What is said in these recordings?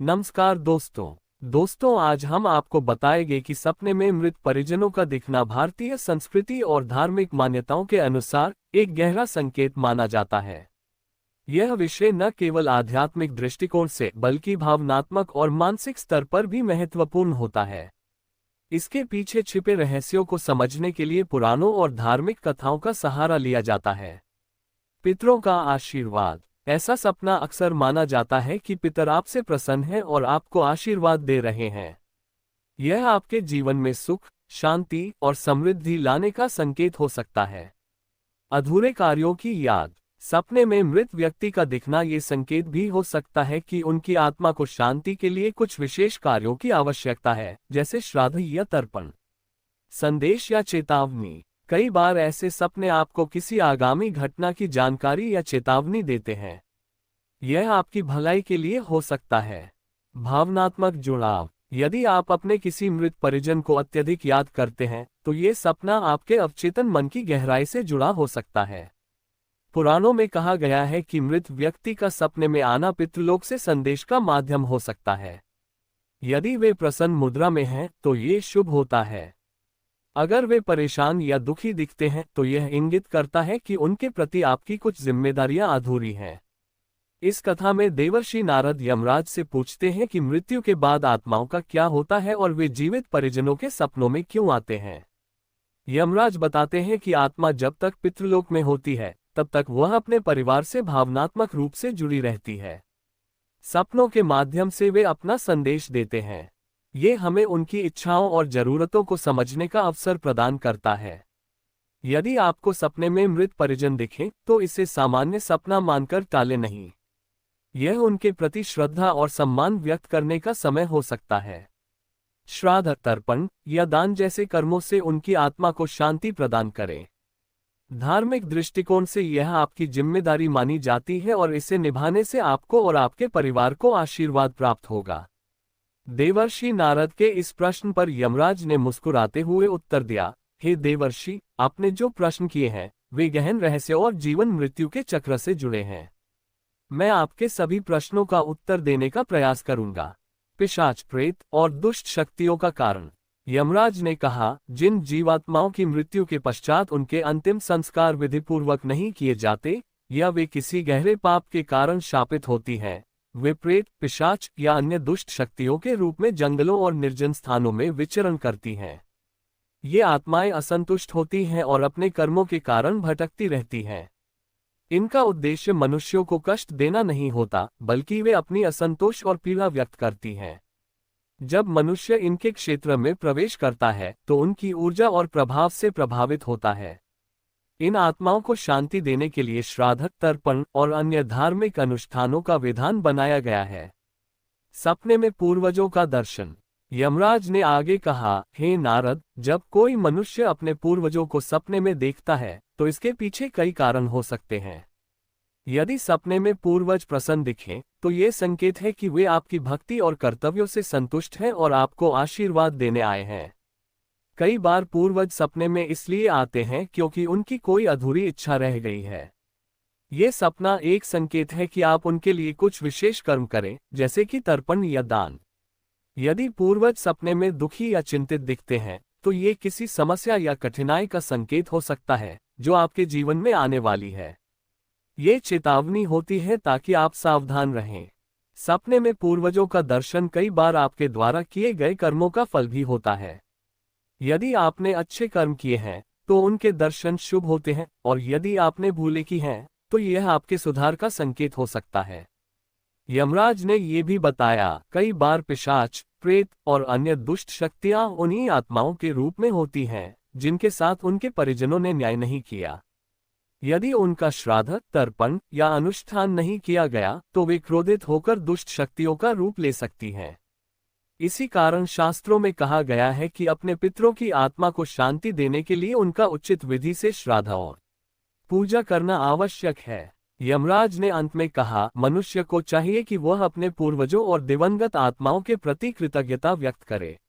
नमस्कार दोस्तों आज हम आपको बताएंगे कि सपने में मृत परिजनों का दिखना भारतीय संस्कृति और धार्मिक मान्यताओं के अनुसार एक गहरा संकेत माना जाता है। यह विषय न केवल आध्यात्मिक दृष्टिकोण से बल्कि भावनात्मक और मानसिक स्तर पर भी महत्वपूर्ण होता है। इसके पीछे छिपे रहस्यों को समझने के लिए पुराणों और धार्मिक कथाओं का सहारा लिया जाता है। पितरों का आशीर्वाद। ऐसा सपना अक्सर माना जाता है कि पितर आपसे प्रसन्न हैं और आपको आशीर्वाद दे रहे हैं। यह आपके जीवन में सुख, शांति और समृद्धि लाने का संकेत हो सकता है। अधूरे कार्यों की याद। सपने में मृत व्यक्ति का दिखना ये संकेत भी हो सकता है कि उनकी आत्मा को शांति के लिए कुछ विशेष कार्यों की आवश्यकता है, जैसे श्राद्ध या तर्पण। संदेश या चेतावनी। कई बार ऐसे सपने आपको किसी आगामी घटना की जानकारी या चेतावनी देते हैं। यह आपकी भलाई के लिए हो सकता है। भावनात्मक जुड़ाव। यदि आप अपने किसी मृत परिजन को अत्यधिक याद करते हैं, तो ये सपना आपके अवचेतन मन की गहराई से जुड़ा हो सकता है। पुराणों में कहा गया है कि मृत व्यक्ति का सपने में आना पितृलोक से संदेश का माध्यम हो सकता है। यदि वे प्रसन्न मुद्रा में हैं, तो ये शुभ होता है। अगर वे परेशान या दुखी दिखते हैं, तो यह इंगित करता है कि उनके प्रति आपकी कुछ जिम्मेदारियां अधूरी हैं। इस कथा में देवर्षि नारद यमराज से पूछते हैं कि मृत्यु के बाद आत्माओं का क्या होता है और वे जीवित परिजनों के सपनों में क्यों आते हैं। यमराज बताते हैं कि आत्मा जब तक पितृलोक में होती है, तब तक वह अपने परिवार से भावनात्मक रूप से जुड़ी रहती है। सपनों के माध्यम से वे अपना संदेश देते हैं। ये हमें उनकी इच्छाओं और जरूरतों को समझने का अवसर प्रदान करता है। यदि आपको सपने में मृत परिजन दिखें, तो इसे सामान्य सपना मानकर टालें नहीं। यह उनके प्रति श्रद्धा और सम्मान व्यक्त करने का समय हो सकता है। श्राद्ध, तर्पण या दान जैसे कर्मों से उनकी आत्मा को शांति प्रदान करें। धार्मिक दृष्टिकोण से यह आपकी जिम्मेदारी मानी जाती है और इसे निभाने से आपको और आपके परिवार को आशीर्वाद प्राप्त होगा। देवर्षि नारद के इस प्रश्न पर यमराज ने मुस्कुराते हुए उत्तर दिया, हे देवर्षि, आपने जो प्रश्न किए हैं वे गहन रहस्य और जीवन मृत्यु के चक्र से जुड़े हैं। मैं आपके सभी प्रश्नों का उत्तर देने का प्रयास करूंगा। पिशाच, प्रेत और दुष्ट शक्तियों का कारण। यमराज ने कहा, जिन जीवात्माओं की मृत्यु के पश्चात उनके अंतिम संस्कार विधिपूर्वक नहीं किए जाते या वे किसी गहरे पाप के कारण शापित होती हैं, वे प्रेत, पिशाच या अन्य दुष्ट शक्तियों के रूप में जंगलों और निर्जन स्थानों में विचरण करती हैं। ये आत्माएं असंतुष्ट होती हैं और अपने कर्मों के कारण भटकती रहती हैं। इनका उद्देश्य मनुष्यों को कष्ट देना नहीं होता, बल्कि वे अपनी असंतोष और पीड़ा व्यक्त करती हैं। जब मनुष्य इनके क्षेत्र में प्रवेश करता है, तो उनकी ऊर्जा और प्रभाव से प्रभावित होता है। इन आत्माओं को शांति देने के लिए श्राद्ध, तर्पण और अन्य धार्मिक अनुष्ठानों का विधान बनाया गया है। सपने में पूर्वजों का दर्शन। यमराज ने आगे कहा, हे नारद, जब कोई मनुष्य अपने पूर्वजों को सपने में देखता है, तो इसके पीछे कई कारण हो सकते हैं। यदि सपने में पूर्वज प्रसन्न दिखें, तो ये संकेत है कि वे आपकी भक्ति और कर्तव्यों से संतुष्ट हैं और आपको आशीर्वाद देने आए हैं। कई बार पूर्वज सपने में इसलिए आते हैं क्योंकि उनकी कोई अधूरी इच्छा रह गई है। ये सपना एक संकेत है कि आप उनके लिए कुछ विशेष कर्म करें, जैसे कि तर्पण या दान। यदि पूर्वज सपने में दुखी या चिंतित दिखते हैं, तो ये किसी समस्या या कठिनाई का संकेत हो सकता है, जो आपके जीवन में आने वाली है। ये चेतावनी होती है ताकि आप सावधान रहें। सपने में पूर्वजों का दर्शन कई बार आपके द्वारा किए गए कर्मों का फल भी होता है। यदि आपने अच्छे कर्म किए हैं, तो उनके दर्शन शुभ होते हैं, और यदि आपने भूले की हैं, तो यह आपके सुधार का संकेत हो सकता है। यमराज ने ये भी बताया, कई बार पिशाच, प्रेत और अन्य दुष्ट शक्तियां उन्हीं आत्माओं के रूप में होती हैं, जिनके साथ उनके परिजनों ने न्याय नहीं किया। यदि उनका श्राद्ध, तर्पण या अनुष्ठान नहीं किया गया, तो वे क्रोधित होकर दुष्ट शक्तियों का रूप ले सकती हैं। इसी कारण शास्त्रों में कहा गया है कि अपने पितरों की आत्मा को शांति देने के लिए उनका उचित विधि से श्राद्ध और पूजा करना आवश्यक है। यमराज ने अंत में कहा, मनुष्य को चाहिए कि वह अपने पूर्वजों और दिवंगत आत्माओं के प्रति कृतज्ञता व्यक्त करे।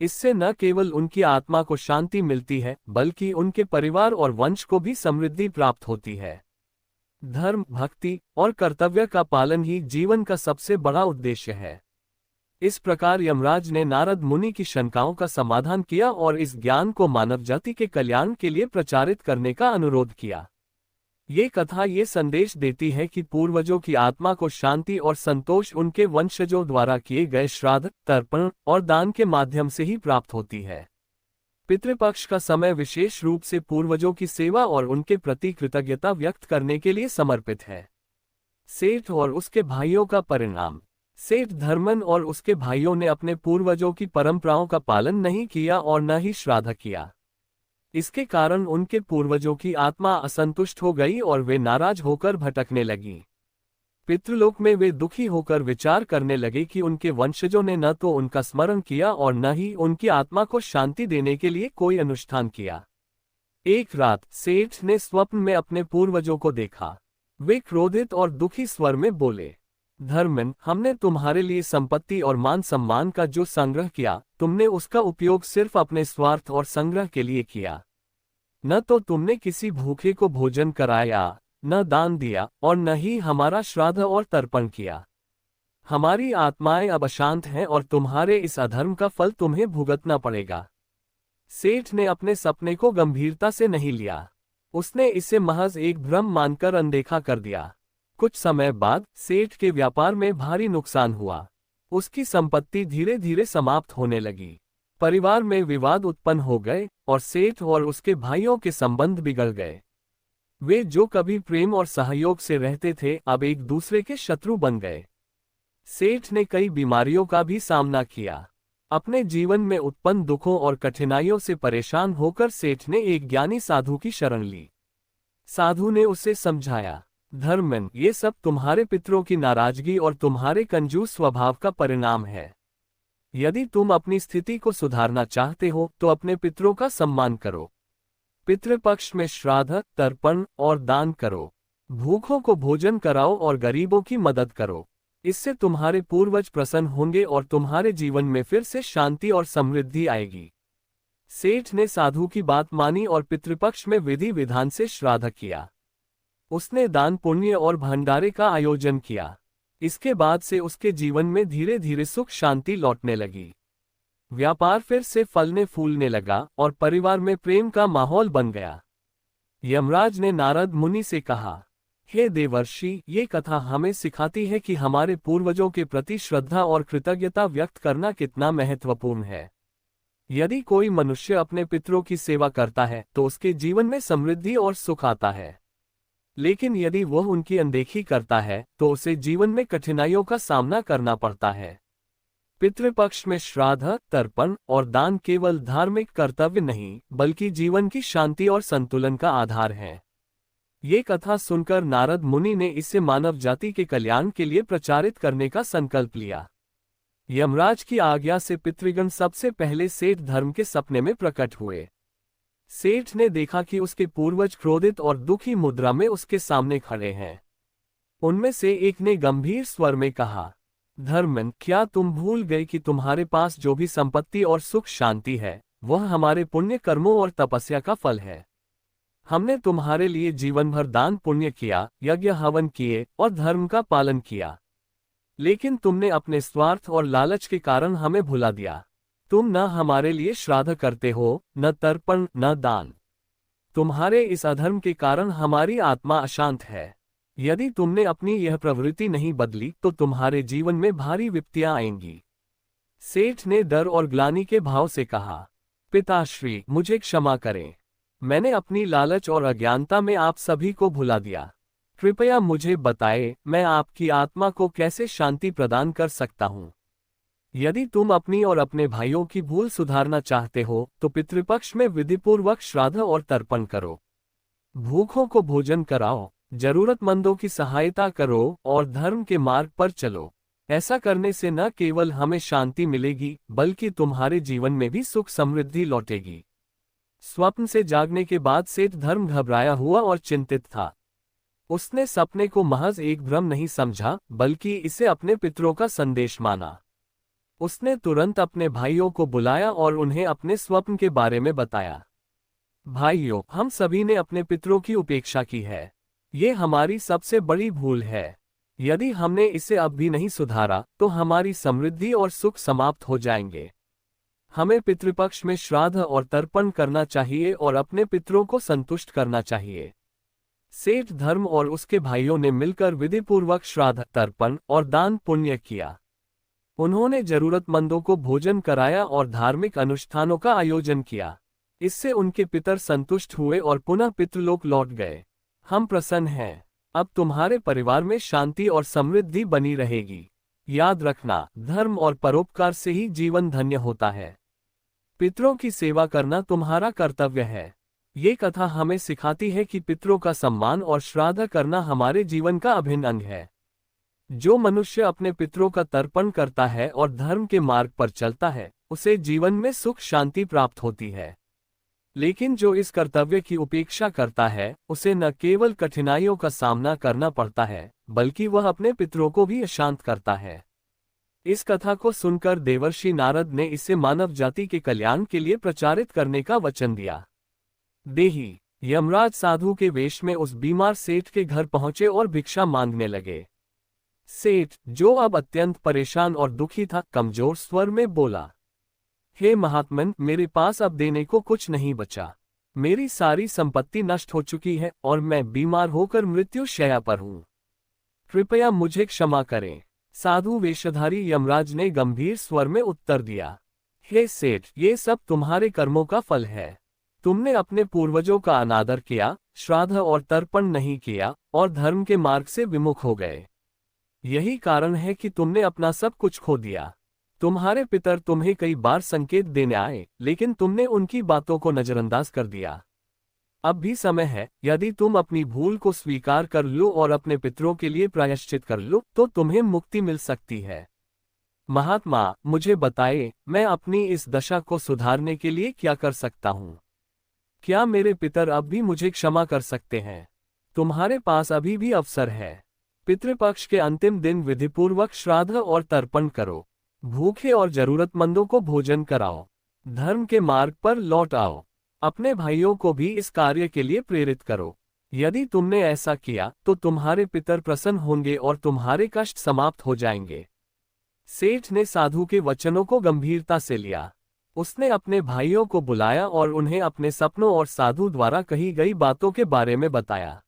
इससे न केवल उनकी आत्मा को शांति मिलती है, बल्कि उनके परिवार और वंश को भी समृद्धि प्राप्त होती है। धर्म, भक्ति और कर्तव्य का पालन ही जीवन का सबसे बड़ा उद्देश्य है। इस प्रकार यमराज ने नारद मुनि की शंकाओं का समाधान किया और इस ज्ञान को मानव जाति के कल्याण के लिए प्रचारित करने का अनुरोध किया। ये कथा ये संदेश देती है कि पूर्वजों की आत्मा को शांति और संतोष उनके वंशजों द्वारा किए गए श्राद्ध, तर्पण और दान के माध्यम से ही प्राप्त होती है। पितृपक्ष का समय विशेष रूप से पूर्वजों की सेवा और उनके प्रति कृतज्ञता व्यक्त करने के लिए समर्पित है। सेठ और उसके भाइयों का परिणाम। सेठ धर्मन और उसके भाइयों ने अपने पूर्वजों की परंपराओं का पालन नहीं किया और न ही श्राद्ध किया। इसके कारण उनके पूर्वजों की आत्मा असंतुष्ट हो गई और वे नाराज होकर भटकने लगी। पितृलोक में वे दुखी होकर विचार करने लगे कि उनके वंशजों ने न तो उनका स्मरण किया और न ही उनकी आत्मा को शांति देने के लिए कोई अनुष्ठान किया। एक रात सेठ ने स्वप्न में अपने पूर्वजों को देखा। वे क्रोधित और दुखी स्वर में बोले, धर्मन, हमने तुम्हारे लिए संपत्ति और मान सम्मान का जो संग्रह किया, तुमने उसका उपयोग सिर्फ अपने स्वार्थ और संग्रह के लिए किया। न तो तुमने किसी भूखे को भोजन कराया, न दान दिया और न ही हमारा श्राद्ध और तर्पण किया। हमारी आत्माएं अब अशांत हैं और तुम्हारे इस अधर्म का फल तुम्हें भुगतना पड़ेगा। सेठ ने अपने सपने को गंभीरता से नहीं लिया। उसने इसे महज एक भ्रम मानकर अनदेखा कर दिया। कुछ समय बाद सेठ के व्यापार में भारी नुकसान हुआ। उसकी संपत्ति धीरे धीरे समाप्त होने लगी। परिवार में विवाद उत्पन्न हो गए और सेठ और उसके भाइयों के संबंध बिगड़ गए। वे जो कभी प्रेम और सहयोग से रहते थे, अब एक दूसरे के शत्रु बन गए। सेठ ने कई बीमारियों का भी सामना किया। अपने जीवन में उत्पन्न दुखों और कठिनाइयों से परेशान होकर सेठ ने एक ज्ञानी साधु की शरण ली। साधु ने उसे समझाया, धर्मन, ये सब तुम्हारे पितरों की नाराजगी और तुम्हारे कंजूस स्वभाव का परिणाम है। यदि तुम अपनी स्थिति को सुधारना चाहते हो तो अपने पितरों का सम्मान करो। पितृपक्ष में श्राद्ध, तर्पण और दान करो। भूखों को भोजन कराओ और गरीबों की मदद करो। इससे तुम्हारे पूर्वज प्रसन्न होंगे और तुम्हारे जीवन में फिर से शांति और समृद्धि आएगी। सेठ ने साधु की बात मानी और पितृपक्ष में विधि विधान से श्राद्ध किया। उसने दान, पुण्य और भंडारे का आयोजन किया। इसके बाद से उसके जीवन में धीरे धीरे सुख शांति लौटने लगी। व्यापार फिर से फलने फूलने लगा और परिवार में प्रेम का माहौल बन गया। यमराज ने नारद मुनि से कहा, हे देवर्षि, ये कथा हमें सिखाती है कि हमारे पूर्वजों के प्रति श्रद्धा और कृतज्ञता व्यक्त करना कितना महत्वपूर्ण है। यदि कोई मनुष्य अपने पितरों की सेवा करता है तो उसके जीवन में समृद्धि और सुख आता है। लेकिन यदि वह उनकी अनदेखी करता है तो उसे जीवन में कठिनाइयों का सामना करना पड़ता है। पितृपक्ष में श्राद्ध, तर्पण और दान केवल धार्मिक कर्तव्य नहीं, बल्कि जीवन की शांति और संतुलन का आधार है। ये कथा सुनकर नारद मुनि ने इसे मानव जाति के कल्याण के लिए प्रचारित करने का संकल्प लिया। यमराज की आज्ञा से पितृगण सबसे पहले सेठ धर्म के सपने में प्रकट हुए। सेठ ने देखा कि उसके पूर्वज क्रोधित और दुखी मुद्रा में उसके सामने खड़े हैं। उनमें से एक ने गंभीर स्वर में कहा, धर्मन, क्या तुम भूल गए कि तुम्हारे पास जो भी संपत्ति और सुख शांति है, वह हमारे पुण्य कर्मों और तपस्या का फल है। हमने तुम्हारे लिए जीवन भर दान पुण्य किया, यज्ञ हवन किए और धर्म का पालन किया, लेकिन तुमने अपने स्वार्थ और लालच के कारण हमें भुला दिया। तुम न हमारे लिए श्राद्ध करते हो, न तर्पण, न दान। तुम्हारे इस अधर्म के कारण हमारी आत्मा अशांत है। यदि तुमने अपनी यह प्रवृत्ति नहीं बदली तो तुम्हारे जीवन में भारी विपत्तियां आएंगी। सेठ ने डर और ग्लानि के भाव से कहा, पिताश्री, मुझे क्षमा करें। मैंने अपनी लालच और अज्ञानता में आप सभी को भुला दिया। कृपया मुझे बताएं, मैं आपकी आत्मा को कैसे शांति प्रदान कर सकता हूँ। यदि तुम अपनी और अपने भाइयों की भूल सुधारना चाहते हो तो पितृपक्ष में विधिपूर्वक श्राद्ध और तर्पण करो। भूखों को भोजन कराओ, जरूरतमंदों की सहायता करो और धर्म के मार्ग पर चलो। ऐसा करने से न केवल हमें शांति मिलेगी, बल्कि तुम्हारे जीवन में भी सुख समृद्धि लौटेगी। स्वप्न से जागने के बाद सेठ धर्म घबराया हुआ और चिंतित था। उसने सपने को महज एक भ्रम नहीं समझा, बल्कि इसे अपने पितरों का संदेश माना। उसने तुरंत अपने भाइयों को बुलाया और उन्हें अपने स्वप्न के बारे में बताया। भाइयों, हम सभी ने अपने पितरों की उपेक्षा की है। ये हमारी सबसे बड़ी भूल है। यदि हमने इसे अब भी नहीं सुधारा तो हमारी समृद्धि और सुख समाप्त हो जाएंगे। हमें पितृपक्ष में श्राद्ध और तर्पण करना चाहिए और अपने पितरों को संतुष्ट करना चाहिए। सेठ धर्म और उसके भाइयों ने मिलकर विधिपूर्वक श्राद्ध, तर्पण और दान पुण्य किया। उन्होंने जरूरतमंदों को भोजन कराया और धार्मिक अनुष्ठानों का आयोजन किया। इससे उनके पितर संतुष्ट हुए और पुनः पितृलोक लौट गए। हम प्रसन्न हैं। अब तुम्हारे परिवार में शांति और समृद्धि बनी रहेगी। याद रखना, धर्म और परोपकार से ही जीवन धन्य होता है। पितरों की सेवा करना तुम्हारा कर्तव्य है। ये कथा हमें सिखाती है कि पितरों का सम्मान और श्राद्ध करना हमारे जीवन का अभिन्न अंग है। जो मनुष्य अपने पितरों का तर्पण करता है और धर्म के मार्ग पर चलता है, उसे जीवन में सुख शांति प्राप्त होती है। लेकिन जो इस कर्तव्य की उपेक्षा करता है, उसे न केवल कठिनाइयों का सामना करना पड़ता है, बल्कि वह अपने पितरों को भी अशांत करता है। इस कथा को सुनकर देवर्षि नारद ने इसे मानव जाति के कल्याण के लिए प्रचारित करने का वचन दिया। देही यमराज साधु के वेश में उस बीमार सेठ के घर पहुंचे और भिक्षा मांगने लगे। सेठ, जो अब अत्यंत परेशान और दुखी था, कमजोर स्वर में बोला, हे महात्मन, मेरे पास अब देने को कुछ नहीं बचा। मेरी सारी संपत्ति नष्ट हो चुकी है और मैं बीमार होकर मृत्युशैया पर हूँ। कृपया मुझे क्षमा करें। साधु वेशधारी यमराज ने गंभीर स्वर में उत्तर दिया, हे सेठ, ये सब तुम्हारे कर्मों का फल है। तुमने अपने पूर्वजों का अनादर किया, श्राद्ध और तर्पण नहीं किया और धर्म के मार्ग से विमुख हो गए। यही कारण है कि तुमने अपना सब कुछ खो दिया। तुम्हारे पितर तुम्हें कई बार संकेत देने आए, लेकिन तुमने उनकी बातों को नजरअंदाज कर दिया। अब भी समय है, यदि तुम अपनी भूल को स्वीकार कर लो और अपने पितरों के लिए प्रायश्चित कर लो, तो तुम्हें मुक्ति मिल सकती है। महात्मा, मुझे बताइए, मैं अपनी इस दशा को सुधारने के लिए क्या कर सकता हूँ? क्या मेरे पितर अब भी मुझे क्षमा कर सकते हैं? तुम्हारे पास अभी भी अवसर है। पितृपक्ष के अंतिम दिन विधिपूर्वक श्राद्ध और तर्पण करो। भूखे और जरूरतमंदों को भोजन कराओ। धर्म के मार्ग पर लौट आओ। अपने भाइयों को भी इस कार्य के लिए प्रेरित करो। यदि तुमने ऐसा किया तो तुम्हारे पितर प्रसन्न होंगे और तुम्हारे कष्ट समाप्त हो जाएंगे। सेठ ने साधु के वचनों को गंभीरता से लिया। उसने अपने भाइयों को बुलाया और उन्हें अपने सपनों और साधु द्वारा कही गई बातों के बारे में बताया।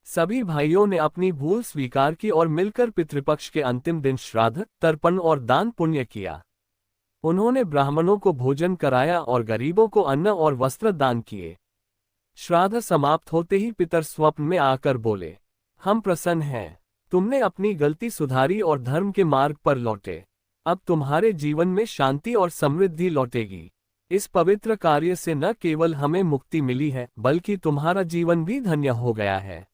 सभी भाइयों ने अपनी भूल स्वीकार की और मिलकर पितृपक्ष के अंतिम दिन श्राद्ध, तर्पण और दान पुण्य किया। उन्होंने ब्राह्मणों को भोजन कराया और गरीबों को अन्न और वस्त्र दान किए। श्राद्ध समाप्त होते ही पितर स्वप्न में आकर बोले, हम प्रसन्न हैं। तुमने अपनी गलती सुधारी और धर्म के मार्ग पर लौटे। अब तुम्हारे जीवन में शांति और समृद्धि लौटेगी। इस पवित्र कार्य से न केवल हमें मुक्ति मिली है, बल्कि तुम्हारा जीवन भी धन्य हो गया है।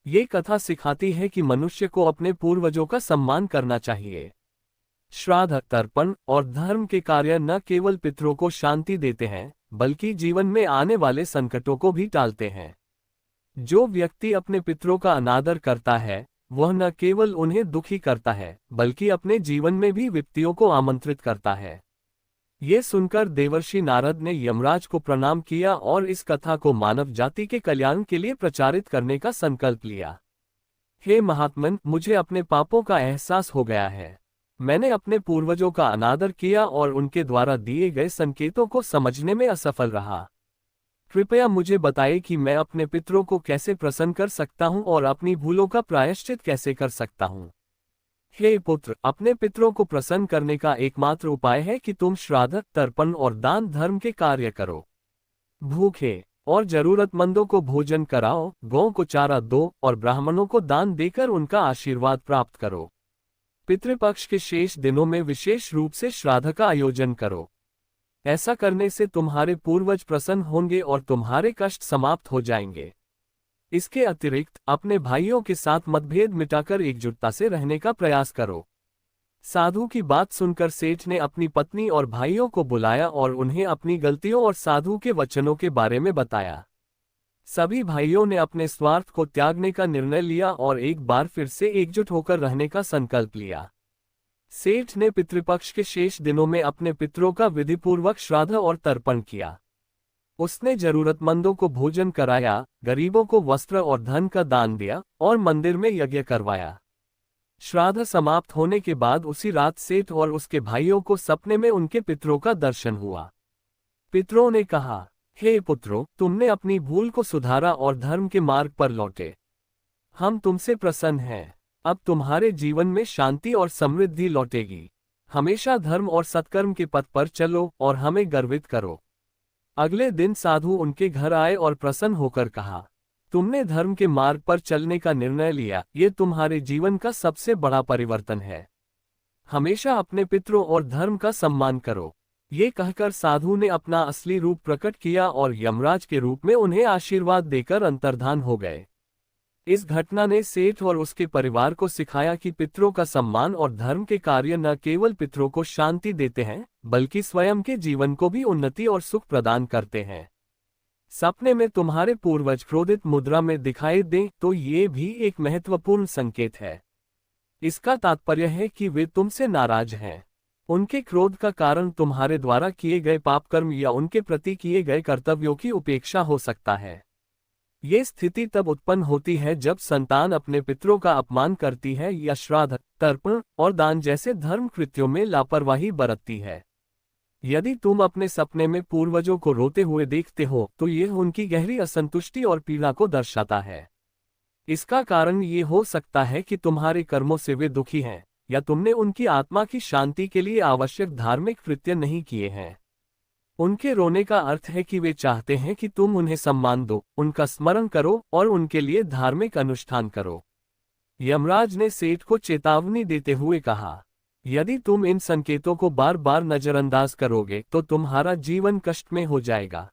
ये कथा सिखाती है कि मनुष्य को अपने पूर्वजों का सम्मान करना चाहिए। श्राद्ध, तर्पण और धर्म के कार्य न केवल पितरों को शांति देते हैं, बल्कि जीवन में आने वाले संकटों को भी टालते हैं। जो व्यक्ति अपने पितरों का अनादर करता है, वह न केवल उन्हें दुखी करता है, बल्कि अपने जीवन में भी विपत्तियों को आमंत्रित करता है। ये सुनकर देवर्षि नारद ने यमराज को प्रणाम किया और इस कथा को मानव जाति के कल्याण के लिए प्रचारित करने का संकल्प लिया। हे महात्मन, मुझे अपने पापों का एहसास हो गया है। मैंने अपने पूर्वजों का अनादर किया और उनके द्वारा दिए गए संकेतों को समझने में असफल रहा। कृपया मुझे बताइए कि मैं अपने पितरों को कैसे प्रसन्न कर सकता हूँ और अपनी भूलों का प्रायश्चित कैसे कर सकता हूँ। हे पुत्र, अपने पितरों को प्रसन्न करने का एकमात्र उपाय है कि तुम श्राद्ध, तर्पण और दान धर्म के कार्य करो। भूखे और जरूरतमंदों को भोजन कराओ, गौ को चारा दो और ब्राह्मणों को दान देकर उनका आशीर्वाद प्राप्त करो। पितृपक्ष के शेष दिनों में विशेष रूप से श्राद्ध का आयोजन करो। ऐसा करने से तुम्हारे पूर्वज प्रसन्न होंगे और तुम्हारे कष्ट समाप्त हो जाएंगे। इसके अतिरिक्त अपने भाइयों के साथ मतभेद मिटाकर एकजुटता से रहने का प्रयास करो। साधु की बात सुनकर सेठ ने अपनी पत्नी और भाइयों को बुलाया और उन्हें अपनी गलतियों और साधु के वचनों के बारे में बताया। सभी भाइयों ने अपने स्वार्थ को त्यागने का निर्णय लिया और एक बार फिर से एकजुट होकर रहने का संकल्प लिया। सेठ ने पितृपक्ष के शेष दिनों में अपने पितरों का विधिपूर्वक श्राद्ध और तर्पण किया। उसने जरूरतमंदों को भोजन कराया, गरीबों को वस्त्र और धन का दान दिया और मंदिर में यज्ञ करवाया। श्राद्ध समाप्त होने के बाद उसी रात सेठ और उसके भाइयों को सपने में उनके पितरों का दर्शन हुआ। पितरों ने कहा, हे पुत्रों, तुमने अपनी भूल को सुधारा और धर्म के मार्ग पर लौटे। हम तुमसे प्रसन्न हैं। अब तुम्हारे जीवन में शांति और समृद्धि लौटेगी। हमेशा धर्म और सत्कर्म के पथ पर चलो और हमें गर्वित करो। अगले दिन साधु उनके घर आए और प्रसन्न होकर कहा, तुमने धर्म के मार्ग पर चलने का निर्णय लिया, ये तुम्हारे जीवन का सबसे बड़ा परिवर्तन है। हमेशा अपने पितरों और धर्म का सम्मान करो। ये कहकर साधु ने अपना असली रूप प्रकट किया और यमराज के रूप में उन्हें आशीर्वाद देकर अंतर्धान हो गए। इस घटना ने सेठ और उसके परिवार को सिखाया कि पितरों का सम्मान और धर्म के कार्य न केवल पितरों को शांति देते हैं, बल्कि स्वयं के जीवन को भी उन्नति और सुख प्रदान करते हैं। सपने में तुम्हारे पूर्वज क्रोधित मुद्रा में दिखाई दें तो ये भी एक महत्वपूर्ण संकेत है। इसका तात्पर्य है कि वे तुमसे नाराज हैं। उनके क्रोध का कारण तुम्हारे द्वारा किए गए पापकर्म या उनके प्रति किए गए कर्तव्यों की उपेक्षा हो सकता है। ये स्थिति तब उत्पन्न होती है जब संतान अपने पितरों का अपमान करती है या श्राद्ध, तर्पण और दान जैसे धर्म कृत्यों में लापरवाही बरतती है। यदि तुम अपने सपने में पूर्वजों को रोते हुए देखते हो तो यह उनकी गहरी असंतुष्टि और पीड़ा को दर्शाता है। इसका कारण ये हो सकता है कि तुम्हारे कर्मों से वे दुखी हैं, या तुमने उनकी आत्मा की शांति के लिए आवश्यक धार्मिक कृत्य नहीं किए हैं। उनके रोने का अर्थ है कि वे चाहते हैं कि तुम उन्हें सम्मान दो, उनका स्मरण करो और उनके लिए धार्मिक अनुष्ठान करो। यमराज ने सेठ को चेतावनी देते हुए कहा, यदि तुम इन संकेतों को बार बार नजरअंदाज करोगे तो तुम्हारा जीवन कष्ट में हो जाएगा।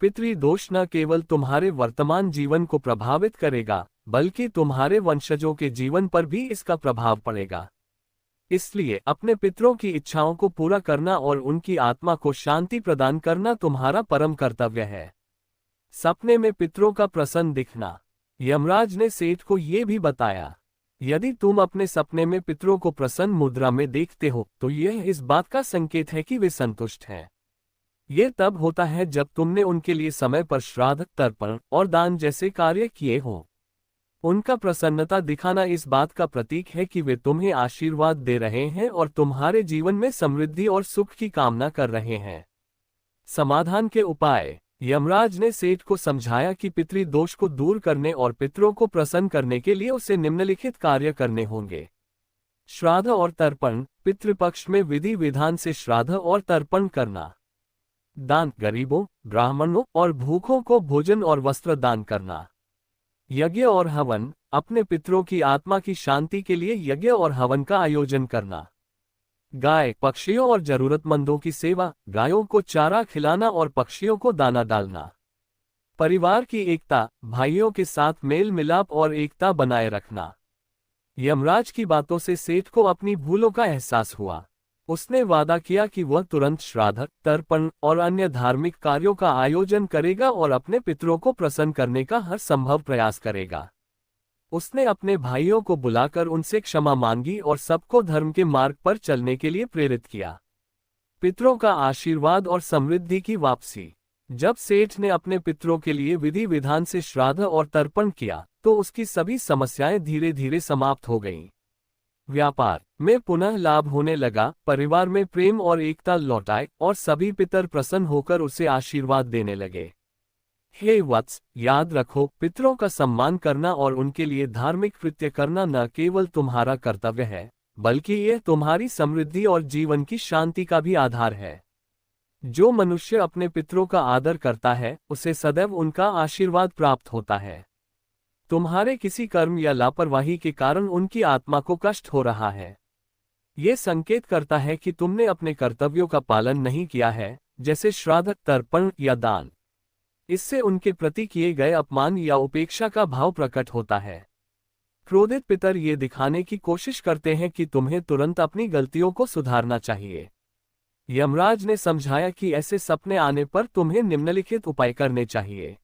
पितृदोष न केवल तुम्हारे वर्तमान जीवन को प्रभावित करेगा, बल्कि तुम्हारे वंशजों के जीवन पर भी इसका प्रभाव पड़ेगा। इसलिए अपने पितरों की इच्छाओं को पूरा करना और उनकी आत्मा को शांति प्रदान करना तुम्हारा परम कर्तव्य है। सपने में पितरों का प्रसन्न दिखना। यमराज ने सेठ को ये भी बताया, यदि तुम अपने सपने में पितरों को प्रसन्न मुद्रा में देखते हो तो यह इस बात का संकेत है कि वे संतुष्ट हैं। यह तब होता है जब तुमने उनके लिए समय पर श्राद्ध, तर्पण और दान जैसे कार्य किए हों। उनका प्रसन्नता दिखाना इस बात का प्रतीक है कि वे तुम्हें आशीर्वाद दे रहे हैं और तुम्हारे जीवन में समृद्धि और सुख की कामना कर रहे हैं। समाधान के उपाय। यमराज ने सेठ को समझाया कि पितृदोष को दूर करने और पितरों को प्रसन्न करने के लिए उसे निम्नलिखित कार्य करने होंगे। श्राद्ध और तर्पण। पितृपक्ष में विधि विधान से श्राद्ध और तर्पण करना। दान। गरीबों, ब्राह्मणों और भूखों को भोजन और वस्त्र दान करना। यज्ञ और हवन। अपने पितरों की आत्मा की शांति के लिए यज्ञ और हवन का आयोजन करना। गाय, पक्षियों और जरूरतमंदों की सेवा। गायों को चारा खिलाना और पक्षियों को दाना डालना। परिवार की एकता। भाइयों के साथ मेल मिलाप और एकता बनाए रखना। यमराज की बातों से सेठ को अपनी भूलों का एहसास हुआ। उसने वादा किया कि वह तुरंत श्राद्ध, तर्पण और अन्य धार्मिक कार्यों का आयोजन करेगा और अपने पितरों को प्रसन्न करने का हर संभव प्रयास करेगा। उसने अपने भाइयों को बुलाकर उनसे क्षमा मांगी और सबको धर्म के मार्ग पर चलने के लिए प्रेरित किया। पितरों का आशीर्वाद और समृद्धि की वापसी। जब सेठ ने अपने पितरों के लिए विधि विधान से श्राद्ध और तर्पण किया तो उसकी सभी समस्याएं धीरे धीरे समाप्त हो गईं। व्यापार में पुनः लाभ होने लगा, परिवार में प्रेम और एकता लौट आए और सभी पितर प्रसन्न होकर उसे आशीर्वाद देने लगे। हे वत्स, याद रखो, पितरों का सम्मान करना और उनके लिए धार्मिक कृत्य करना न केवल तुम्हारा कर्तव्य है, बल्कि यह तुम्हारी समृद्धि और जीवन की शांति का भी आधार है। जो मनुष्य अपने पितरों का आदर करता है, उसे सदैव उनका आशीर्वाद प्राप्त होता है। तुम्हारे किसी कर्म या लापरवाही के कारण उनकी आत्मा को कष्ट हो रहा है। ये संकेत करता है कि तुमने अपने कर्तव्यों का पालन नहीं किया है, जैसे श्राद्ध, तर्पण या दान। इससे उनके प्रति किए गए अपमान या उपेक्षा का भाव प्रकट होता है। क्रोधित पितर ये दिखाने की कोशिश करते हैं कि तुम्हें तुरंत अपनी गलतियों को सुधारना चाहिए। यमराज ने समझाया कि ऐसे सपने आने पर तुम्हें निम्नलिखित उपाय करने चाहिए।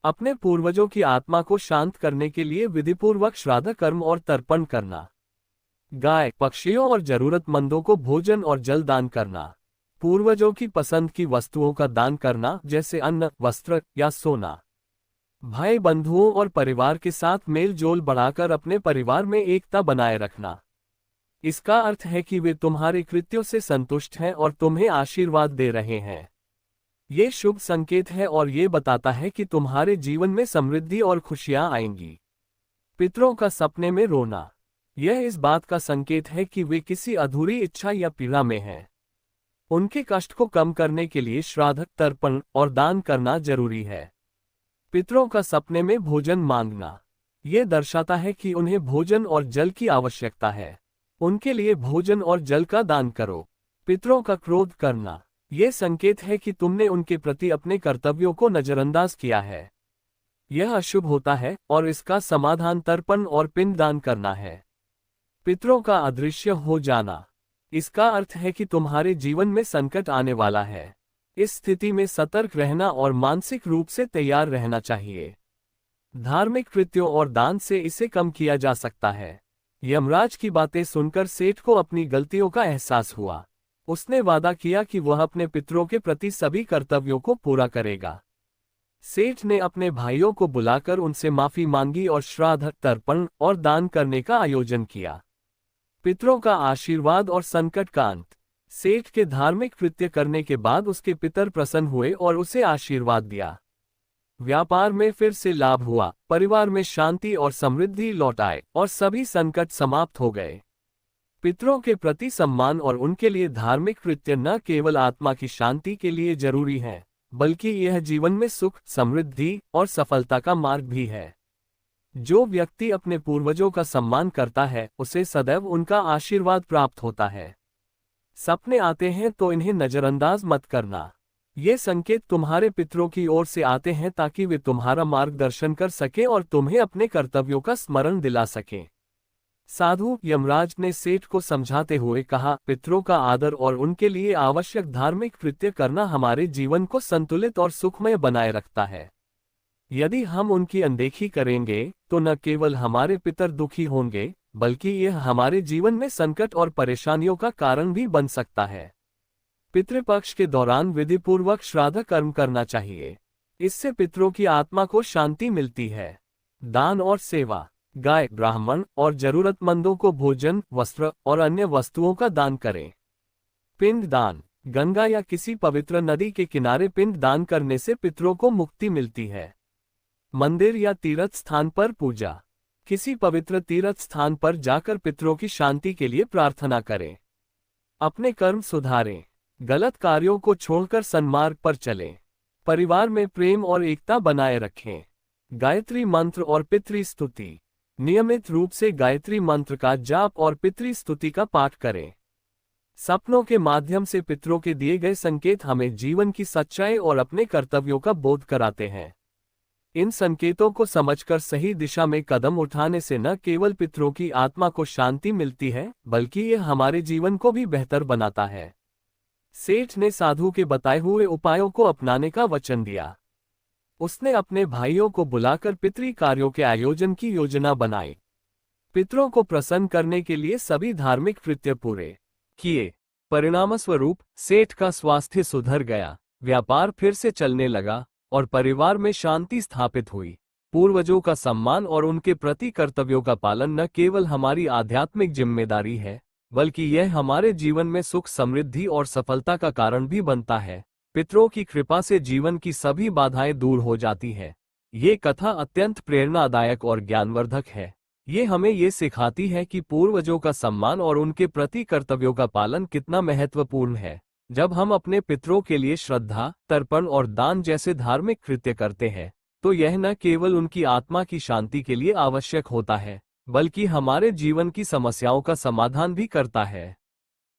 अपने पूर्वजों की आत्मा को शांत करने के लिए विधिपूर्वक श्राद्ध कर्म और तर्पण करना। गाय, पक्षियों और जरूरतमंदों को भोजन और जल दान करना। पूर्वजों की पसंद की वस्तुओं का दान करना, जैसे अन्न, वस्त्र या सोना। भाई बंधुओं और परिवार के साथ मेल जोल बढ़ाकर अपने परिवार में एकता बनाए रखना। इसका अर्थ है कि वे तुम्हारे कृत्यों से संतुष्ट हैं और तुम्हें आशीर्वाद दे रहे हैं। ये शुभ संकेत है और ये बताता है कि तुम्हारे जीवन में समृद्धि और खुशियां आएंगी। पितरों का सपने में रोना, यह इस बात का संकेत है कि वे किसी अधूरी इच्छा या पीड़ा में हैं। उनके कष्ट को कम करने के लिए श्राद्ध, तर्पण और दान करना जरूरी है। पितरों का सपने में भोजन मांगना, यह दर्शाता है कि उन्हें भोजन और जल की आवश्यकता है। उनके लिए भोजन और जल का दान करो। पितरों का क्रोध करना, यह संकेत है कि तुमने उनके प्रति अपने कर्तव्यों को नजरअंदाज किया है। यह अशुभ होता है और इसका समाधान तर्पण और पिंडदान करना है। पितरों का अदृश्य हो जाना, इसका अर्थ है कि तुम्हारे जीवन में संकट आने वाला है। इस स्थिति में सतर्क रहना और मानसिक रूप से तैयार रहना चाहिए। धार्मिक कृत्यों और दान से इसे कम किया जा सकता है। यमराज की बातें सुनकर सेठ को अपनी गलतियों का एहसास हुआ। उसने वादा किया कि वह अपने पितरों के प्रति सभी कर्तव्यों को पूरा करेगा। सेठ ने अपने भाइयों को बुलाकर उनसे माफी मांगी और श्राद्ध, तर्पण और दान करने का आयोजन किया। पितरों का आशीर्वाद और संकट का अंत, सेठ के धार्मिक कृत्य करने के बाद उसके पितर प्रसन्न हुए और उसे आशीर्वाद दिया। व्यापार में फिर से लाभ हुआ, परिवार में शांति और समृद्धि लौट आए और सभी संकट समाप्त हो गए। पितरों के प्रति सम्मान और उनके लिए धार्मिक कृत्य न केवल आत्मा की शांति के लिए जरूरी हैं, बल्कि यह जीवन में सुख, समृद्धि और सफलता का मार्ग भी है। जो व्यक्ति अपने पूर्वजों का सम्मान करता है, उसे सदैव उनका आशीर्वाद प्राप्त होता है। सपने आते हैं तो इन्हें नजरअंदाज मत करना। ये संकेत तुम्हारे पितरों की ओर से आते हैं ताकि वे तुम्हारा मार्गदर्शन कर सकें और तुम्हें अपने कर्तव्यों का स्मरण दिला सकें। साधु यमराज ने सेठ को समझाते हुए कहा, पितरों का आदर और उनके लिए आवश्यक धार्मिक कृत्य करना हमारे जीवन को संतुलित और सुखमय बनाए रखता है। यदि हम उनकी अनदेखी करेंगे तो न केवल हमारे पितर दुखी होंगे, बल्कि यह हमारे जीवन में संकट और परेशानियों का कारण भी बन सकता है। पितृपक्ष के दौरान विधिपूर्वक श्राद्ध कर्म करना चाहिए। इससे पितरों की आत्मा को शांति मिलती है। दान और सेवा, गाय, ब्राह्मण और जरूरतमंदों को भोजन, वस्त्र और अन्य वस्तुओं का दान करें। पिंड दान, गंगा या किसी पवित्र नदी के किनारे पिंड दान करने से पितरों को मुक्ति मिलती है। मंदिर या तीर्थ स्थान पर पूजा, किसी पवित्र तीर्थ स्थान पर जाकर पितरों की शांति के लिए प्रार्थना करें। अपने कर्म सुधारें, गलत कार्यों को छोड़कर सन्मार्ग पर चलें। परिवार में प्रेम और एकता बनाए रखें। गायत्री मंत्र और पितृ स्तुति, नियमित रूप से गायत्री मंत्र का जाप और पितृ स्तुति का पाठ करें। सपनों के माध्यम से पितरों के दिए गए संकेत हमें जीवन की सच्चाई और अपने कर्तव्यों का बोध कराते हैं। इन संकेतों को समझकर सही दिशा में कदम उठाने से न केवल पितरों की आत्मा को शांति मिलती है, बल्कि यह हमारे जीवन को भी बेहतर बनाता है। सेठ ने साधु के बताए हुए उपायों को अपनाने का वचन दिया। उसने अपने भाइयों को बुलाकर पितृ कार्यों के आयोजन की योजना बनाई। पितरों को प्रसन्न करने के लिए सभी धार्मिक कृत्य पूरे किए। परिणामस्वरूप सेठ का स्वास्थ्य सुधर गया, व्यापार फिर से चलने लगा और परिवार में शांति स्थापित हुई। पूर्वजों का सम्मान और उनके प्रति कर्तव्यों का पालन न केवल हमारी आध्यात्मिक जिम्मेदारी है, बल्कि यह हमारे जीवन में सुख, समृद्धि और सफलता का कारण भी बनता है। पितरों की कृपा से जीवन की सभी बाधाएं दूर हो जाती है। ये कथा अत्यंत प्रेरणादायक और ज्ञानवर्धक है। ये हमें ये सिखाती है कि पूर्वजों का सम्मान और उनके प्रति कर्तव्यों का पालन कितना महत्वपूर्ण है। जब हम अपने पितरों के लिए श्रद्धा, तर्पण और दान जैसे धार्मिक कृत्य करते हैं, तो यह न केवल उनकी आत्मा की शांति के लिए आवश्यक होता है, बल्कि हमारे जीवन की समस्याओं का समाधान भी करता है।